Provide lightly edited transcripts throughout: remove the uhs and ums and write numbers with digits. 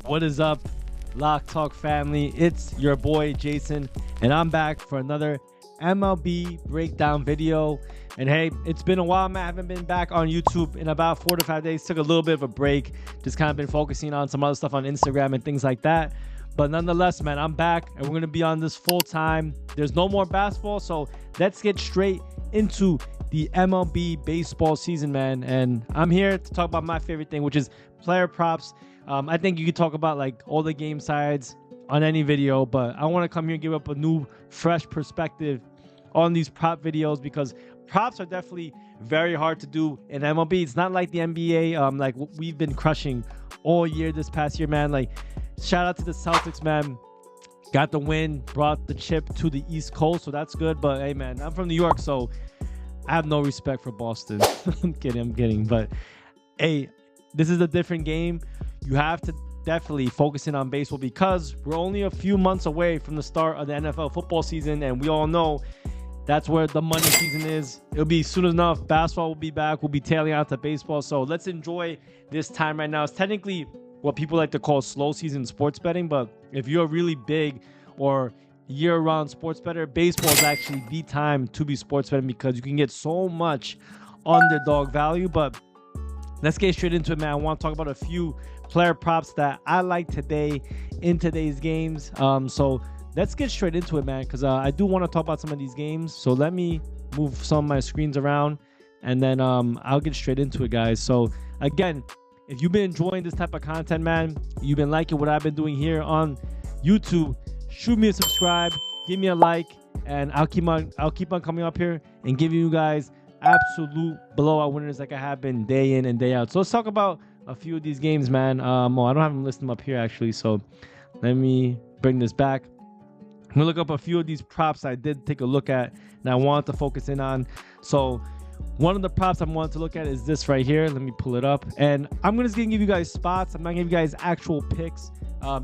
What is up, Lock Talk family? It's your boy Jason, and I'm back for another MLB breakdown video. And hey, it's been a while, man. I haven't been back on YouTube in about 4 to 5 days. Took a little bit of a break. Just kind of been focusing on some other stuff on Instagram and things like that. But nonetheless, man, I'm back, and we're going to be on this full time. There's no more basketball, so let's get straight into the MLB baseball season, man. And I'm here to talk about my favorite thing, which is player props. I think you could talk about like all the game sides on any video, but I want to come here and give up a new, fresh perspective on these prop videos because props are definitely very hard to do in MLB. It's not like the NBA, like we've been crushing all year this past year, man. Like, shout out to the Celtics, man. Got the win, brought the chip to the East Coast, so that's good. But hey, man, I'm from New York, so I have no respect for Boston. I'm kidding. But hey, this is a different game. You have to definitely focus in on baseball because we're only a few months away from the start of the NFL football season, and we all know that's where the money season is. It'll be soon enough. Basketball will be back. We'll be tailing out to baseball. So let's enjoy this time right now. It's technically what people like to call slow season sports betting, but if you're a really big or year-round sports bettor, baseball is actually the time to be sports betting because you can get so much underdog value. But let's get straight into it, man. I want to talk about a few player props that I like today in today's games. So let's get straight into it, man, because I do want to talk about some of these games. So let me move some of my screens around, and then I'll get straight into it, guys. So again, if you've been enjoying this type of content, man, you've been liking what I've been doing here on YouTube, shoot me a subscribe, give me a like, and I'll keep on coming up here and giving you guys absolute blowout winners like I have been day in and day out. So let's talk about a few of these games, man. I don't have them listed up here actually, so let me bring this back. I'm gonna look up a few of these props I did take a look at and I wanted to focus in on. So one of the props I wanted to look at is this right here. Let me pull it up, and I'm just gonna give you guys spots. I'm not gonna give you guys actual picks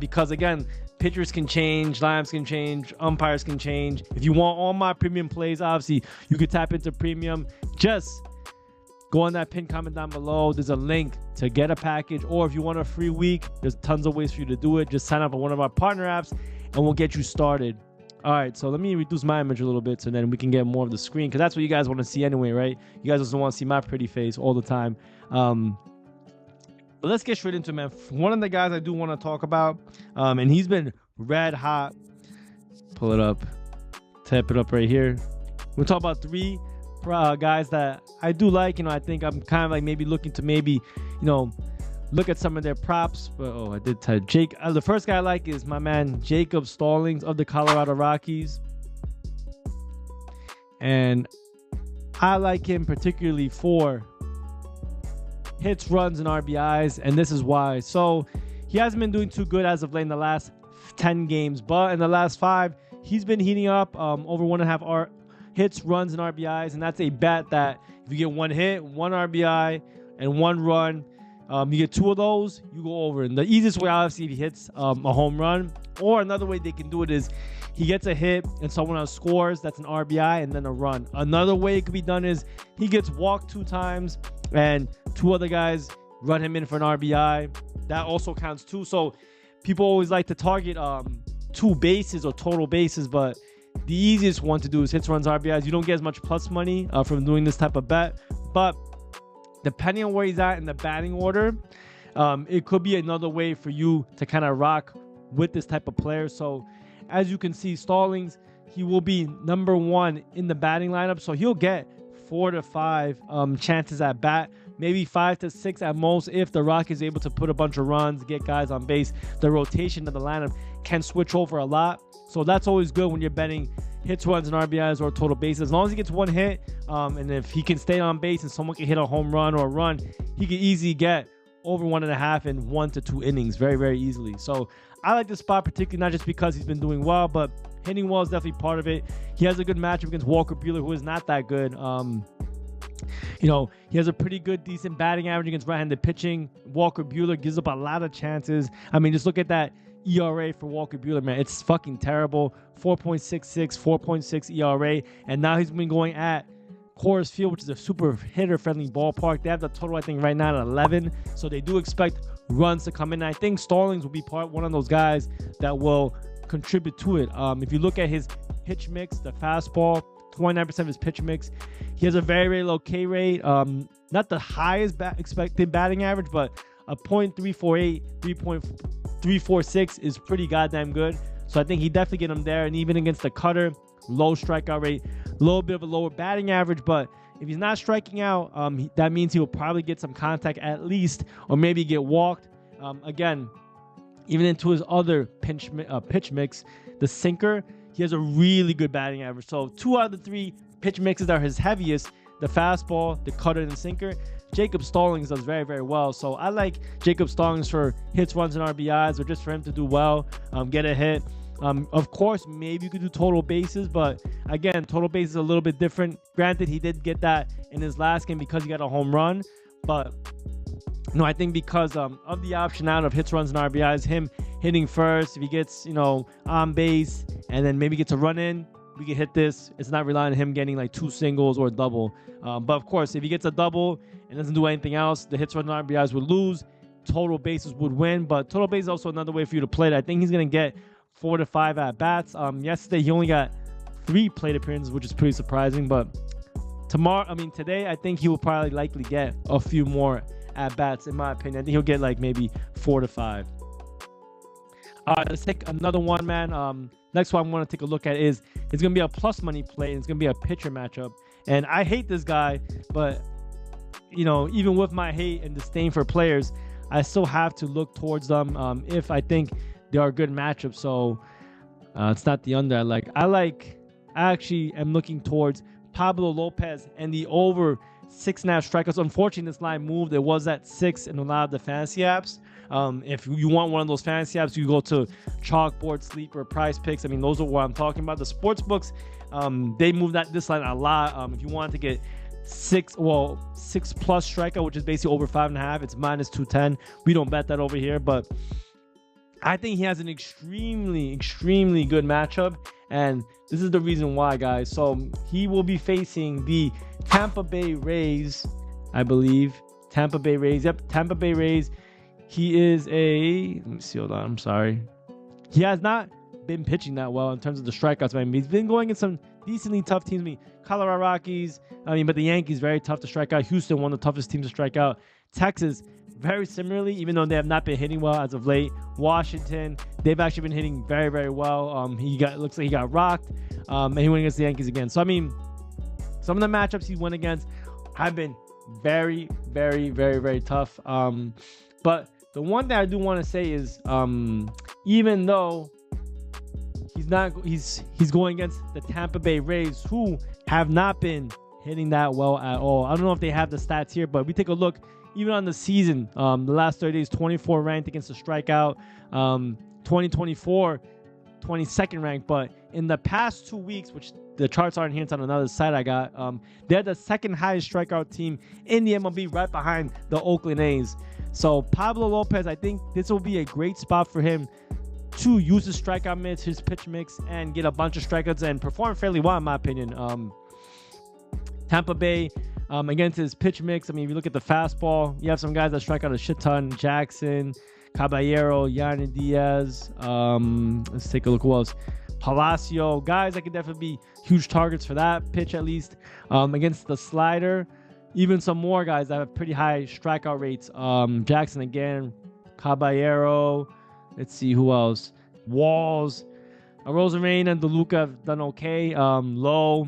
because again, pitchers can change, lineups can change, umpires can change. If you want all my premium plays, obviously you could tap into premium. Just go on that pinned comment down below. There's a link to get a package, or if you want a free week, there's tons of ways for you to do it. Just sign up on one of our partner apps and we'll get you started. All right, so let me reduce my image a little bit so then we can get more of the screen, because that's what you guys want to see anyway, right? You guys also want to see my pretty face all the time. But let's get straight into it, man. One of the guys I do want to talk about, and he's been red hot. Pull it up. Tap it up right here. We'll talk about three guys that I do like. I think I'm kind of like maybe looking to look at some of their props. But I did type Jake. The first guy I like is my man Jacob Stallings of the Colorado Rockies, and I like him particularly for hits, runs, and RBIs, and this is why. So he hasn't been doing too good as of late in the last 10 games, but in the last 5, he's been heating up over 1.5 hits, runs, and RBIs, and that's a bet that if you get 1 hit, 1 RBI, and 1 run, you get 2 of those, you go over. And the easiest way, obviously, if he hits a home run, or another way they can do it is he gets a hit and someone else scores, that's an RBI, and then a run. Another way it could be done is he gets walked 2 times and 2 other guys run him in for an RBI. That also counts too. So people always like to target 2 bases or total bases, but the easiest one to do is hits, runs, RBIs. You don't get as much plus money from doing this type of bet, but depending on where he's at in the batting order, it could be another way for you to kind of rock with this type of player. So as you can see, Stallings, he will be number 1 in the batting lineup, so he'll get 4 to 5 chances at bat, maybe 5 to 6 at most if the Rockies is able to put a bunch of runs, get guys on base. The rotation of the lineup can switch over a lot, so that's always good when you're betting hits, runs, and RBIs or total bases. As long as he gets 1 hit, and if he can stay on base and someone can hit a home run or a run, he can easily get over 1.5 in 1 to 2 innings very, very easily. So I like this spot particularly, not just because he's been doing well, but hitting well is definitely part of it. He has a good matchup against Walker Buehler, who is not that good. He has a pretty good, decent batting average against right-handed pitching. Walker Buehler gives up a lot of chances. I mean, just look at that ERA for Walker Buehler, man. It's fucking terrible. 4.66, 4.6 ERA. And now he's been going at Coors Field, which is a super hitter-friendly ballpark. They have the total, I think, right now at 11. So they do expect runs to come in. I think Stallings will be one of those guys that will contribute to it. If you look at his pitch mix, the fastball, 29% of his pitch mix. He has a very, very low K rate. Not the highest expected batting average, but a .348, 3.346 is pretty goddamn good. So I think he definitely get him there. And even against the cutter, low strikeout rate, a little bit of a lower batting average. But if he's not striking out, that means he will probably get some contact at least, or maybe get walked. Again, even into his other pitch mix, the sinker, he has a really good batting average. So 2 out of the 3 pitch mixes are his heaviest, the fastball, the cutter, and the sinker. Jacob Stallings does very, very well. So I like Jacob Stallings for hits, runs, and RBIs, or just for him to do well, get a hit. Of course, maybe you could do total bases, but again, total bases is a little bit different. Granted, he did get that in his last game because he got a home run, but no, I think because of the option out of hits, runs, and RBIs, him hitting first, if he gets, on base and then maybe gets a run in, we can hit this. It's not relying on him getting like 2 singles or a double. But of course, if he gets a double and doesn't do anything else, the hits, runs, and RBIs would lose. Total bases would win, but total bases is also another way for you to play it. I think he's going to get 4 to 5 at bats. Yesterday he only got 3 plate appearances, which is pretty surprising. But today, I think he will probably likely get a few more at bats. In my opinion, I think he'll get like maybe 4 to 5. Let's take another one, man. Next one I want to take a look at is it's gonna be a plus money play, and it's gonna be a pitcher matchup. And I hate this guy, but even with my hate and disdain for players, I still have to look towards them if I think they are good matchups. So it's not the under I actually am looking towards Pablo Lopez and the over 6.5 strikeouts. Unfortunately, this line moved. It was at 6 in a lot of the fantasy apps. If you want one of those fantasy apps, you go to Chalkboard, Sleeper, Prize Picks. Those are what I'm talking about. The sports books, they moved this line a lot. If you want to get 6+ strikeout, which is basically over 5.5, it's -210. We don't bet that over here, but I think he has an extremely, extremely good matchup, and this is the reason why, guys. So he will be facing the Tampa Bay Rays, I believe. Tampa Bay Rays. Yep, Tampa Bay Rays. He is let me see, hold on, I'm sorry. He has not been pitching that well in terms of the strikeouts. He's been going against some decently tough teams. Colorado Rockies, but the Yankees, very tough to strike out. Houston, one of the toughest teams to strike out. Texas, very similarly, even though they have not been hitting well as of late. Washington, they've actually been hitting very, very well. Looks like he got rocked, and he went against the Yankees again. So some of the matchups he went against have been very, very, very, very tough. But the one that I do want to say is, even though he's going against the Tampa Bay Rays, who have not been hitting that well at all. I don't know if they have the stats here, but we take a look. Even on the season, the last 30 days, 24 ranked against the strikeout. 2024, 22nd ranked. But in the past 2 weeks, which the charts aren't here, it's on another site I got, they're the second highest strikeout team in the MLB, right behind the Oakland A's. So Pablo Lopez, I think this will be a great spot for him to use his strikeout mix, his pitch mix, and get a bunch of strikeouts and perform fairly well, in my opinion. Tampa Bay, against his pitch mix, if you look at the fastball, you have some guys that strike out a shit ton. Jackson, Caballero, Yanni Diaz. Let's take a look who else. Palacio, guys that could definitely be huge targets for that pitch at least. Against the slider, even some more guys that have pretty high strikeout rates. Jackson again, Caballero. Let's see who else. Walls, Rosarena and DeLuca have done okay. Low,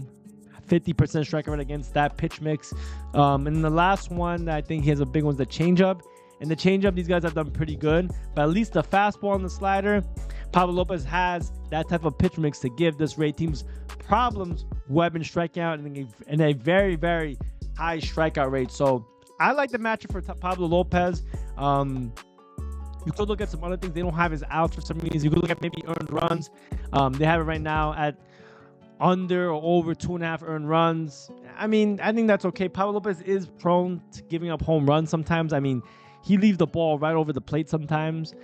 50% strikeout rate against that pitch mix. And the last one that I think he has a big one is the changeup. And the changeup, these guys have done pretty good. But at least the fastball and the slider, Pablo Lopez has that type of pitch mix to give this Ray team's problems who have been striking out in a very, very high strikeout rate. So I like the matchup for Pablo Lopez. You could look at some other things. They don't have his outs for some reason. You could look at maybe earned runs. They have it right now at under or over 2.5 earned runs. I think that's okay. Pablo Lopez is prone to giving up home runs sometimes. He leaves the ball right over the plate sometimes.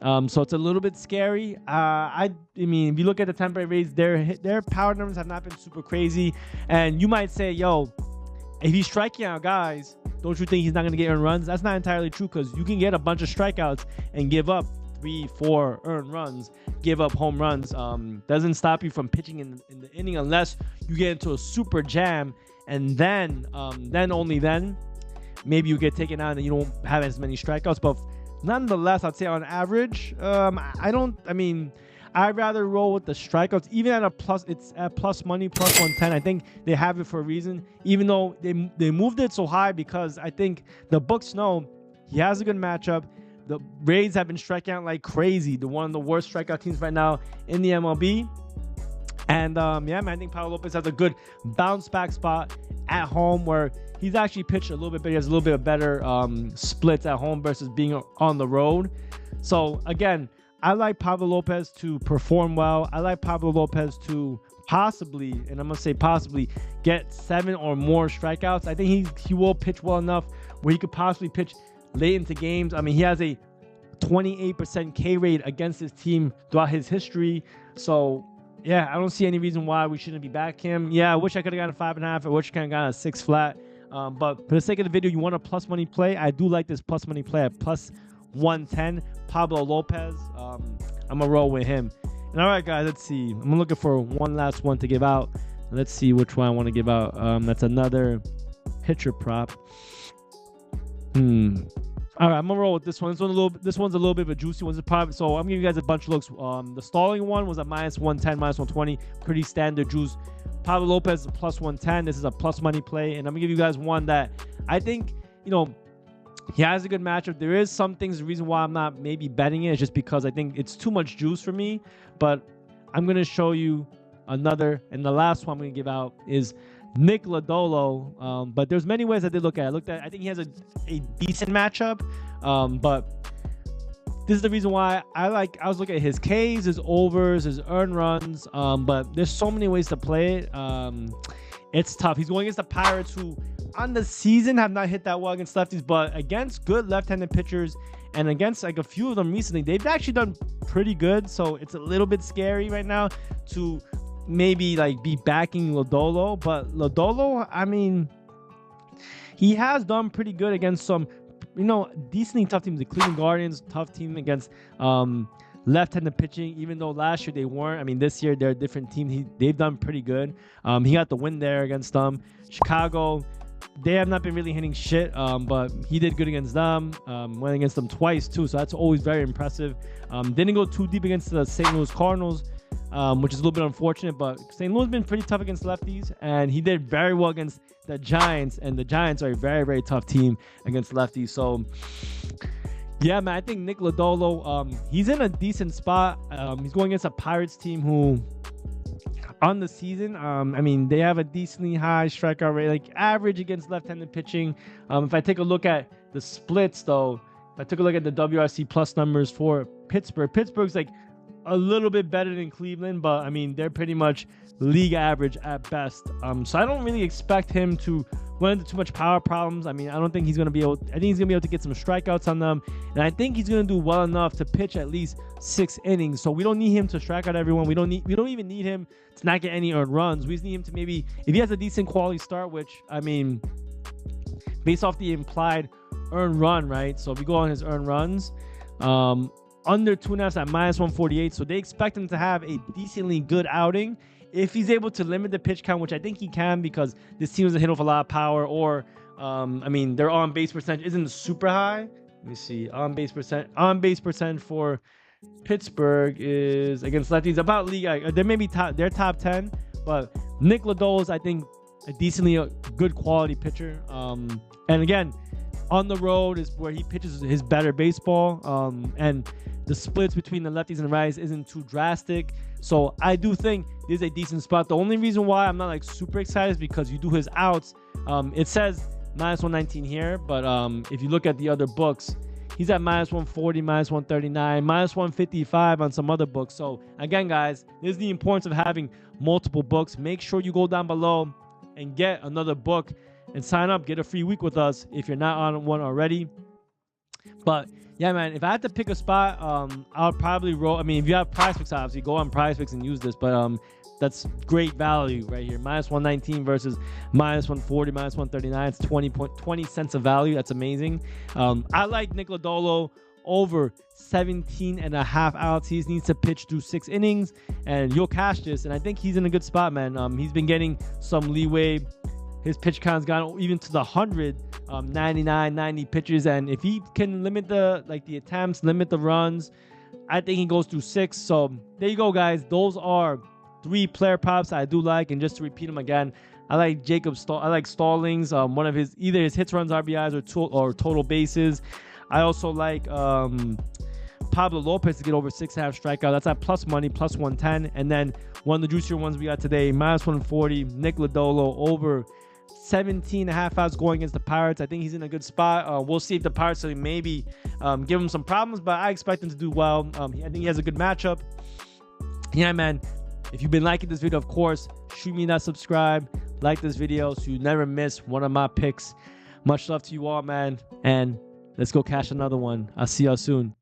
So it's a little bit scary. If you look at the Tampa Bay Rays, their power numbers have not been super crazy. And you might say, yo, if he's striking out guys, don't you think he's not going to get earned runs? That's not entirely true, because you can get a bunch of strikeouts and give up 3-4 earned runs, give up home runs. Doesn't stop you from pitching in the inning unless you get into a super jam, and then only then maybe you get taken out and you don't have as many strikeouts. But nonetheless, I'd say on average, I'd rather roll with the strikeouts. Even at a plus, it's at plus money, plus 110. I think they have it for a reason, even though they moved it so high, because I think the books know he has a good matchup. The Rays have been striking out like crazy. They're one of the worst strikeout teams right now in the MLB. And I think Pablo Lopez has a good bounce back spot at home, where he's actually pitched a little bit better. He has a little bit better splits at home versus being on the road. So again, I like Pablo Lopez to perform well. I like Pablo Lopez to possibly, and I'm going to say possibly, get 7 or more strikeouts. I think he will pitch well enough where he could possibly pitch late into games. I mean, he has a 28% K rate against his team throughout his history. So, yeah, I don't see any reason why we shouldn't be back him. Yeah, I wish I could have gotten a 5.5. I wish I could have gotten a 6 flat. But for the sake of the video, you want a plus money play. I do like this plus money play at plus 110. Pablo Lopez. I'm going to roll with him. And all right, guys, let's see. I'm looking for one last one to give out. Let's see which one I want to give out. That's another pitcher prop. All right, I'm gonna roll with this one. This one's a little bit of a juicy one. So I'm giving you guys a bunch of looks. The stalling one was a minus 110, minus 120, pretty standard juice. Pablo Lopez is a plus 110. This is a plus money play, and I'm gonna give you guys one that I think, he has a good matchup. There is some things. The reason why I'm not maybe betting it is just because I think it's too much juice for me. But I'm gonna show you another, and the last one I'm gonna give out is Nick Lodolo. But there's many ways I did look at it. I think he has a decent matchup. But this is the reason why I was looking at his Ks, his overs, his earned runs. But there's so many ways to play it. It's tough. He's going against the Pirates, who on the season have not hit that well against lefties, but against good left-handed pitchers and against like a few of them recently, they've actually done pretty good. So it's a little bit scary right now to maybe like be backing Lodolo. But Lodolo, I mean, he has done pretty good against some, decently tough teams. The Cleveland Guardians, tough team against left-handed pitching, even though last year they weren't. I mean, this year they're a different team. They've done pretty good. He got the win there against them. Chicago, they have not been really hitting shit, but he did good against them. Went against them twice too, so that's always very impressive. Didn't go too deep against the St. Louis Cardinals, which is a little bit unfortunate, but St. Louis has been pretty tough against lefties, and he did very well against the Giants, and the Giants are a very, very tough team against lefties. So yeah, man, I think Nick Lodolo, he's in a decent spot. He's going against a Pirates team who, on the season, they have a decently high strikeout rate, like average against left-handed pitching. If I take a look at the splits, though, if I took a look at the WRC plus numbers for Pittsburgh's like a little bit better than Cleveland, but I mean, they're pretty much league average at best. So I don't really expect him to run into too much power problems. I mean, I don't think he's going to be able, I think he's going to be able to get some strikeouts on them. And I think he's going to do well enough to pitch at least 6 innings. So we don't need him to strike out everyone. We don't even need him to not get any earned runs. We just need him to maybe, if he has a decent quality start, which, I mean, based off the implied earned run, right? So if we go on his earned runs, under 2.5 at minus 148. So they expect him to have a decently good outing. If he's able to limit the pitch count, which I think he can, because this team doesn't hit with a lot of power, or their on-base percentage isn't super high. Let me see. On-base percent for Pittsburgh is against lefties about league. They may be they're top 10, but Nick Lodolo is, I think, a decently good quality pitcher. And again, on the road is where he pitches his better baseball. And the splits between the lefties and the righties isn't too drastic. So I do think this is a decent spot. The only reason why I'm not like super excited is because you do his outs. It says minus 119 here, but if you look at the other books, he's at minus 140, minus 139, minus 155 on some other books. So again, guys, this is the importance of having multiple books. Make sure you go down below and get another book and sign up. Get a free week with us if you're not on one already. But yeah, man, if I had to pick a spot, I'll probably roll. I mean, if you have Prize Picks, obviously go on Prize Picks and use this. But that's great value right here. Minus 119 versus minus 140, minus 139. It's 20 cents of value. That's amazing. I like Nick Lodolo over 17 and a half outs. He needs to pitch through 6 innings, and you'll cash this. And I think he's in a good spot, man. He's been getting some leeway. His pitch count's gone even to the 100, 99, 90 pitches. And if he can limit the attempts, limit the runs, I think he goes through 6. So there you go, guys. Those are 3 player props I do like. And just to repeat them again, I like I like Stallings, one of his either his hits, runs, RBIs, or total bases. I also like Pablo Lopez to get over 6.5 strikeout. That's at plus money, plus 110. And then one of the juicier ones we got today, minus 140, Nick Lodolo over 17.5 outs going against the Pirates. I think he's in a good spot. We'll see if the Pirates maybe give him some problems, but I expect him to do well. I think he has a good matchup. Yeah, man. If you've been liking this video, of course, shoot me that subscribe. Like this video so you never miss one of my picks. Much love to you all, man. And let's go cash another one. I'll see y'all soon.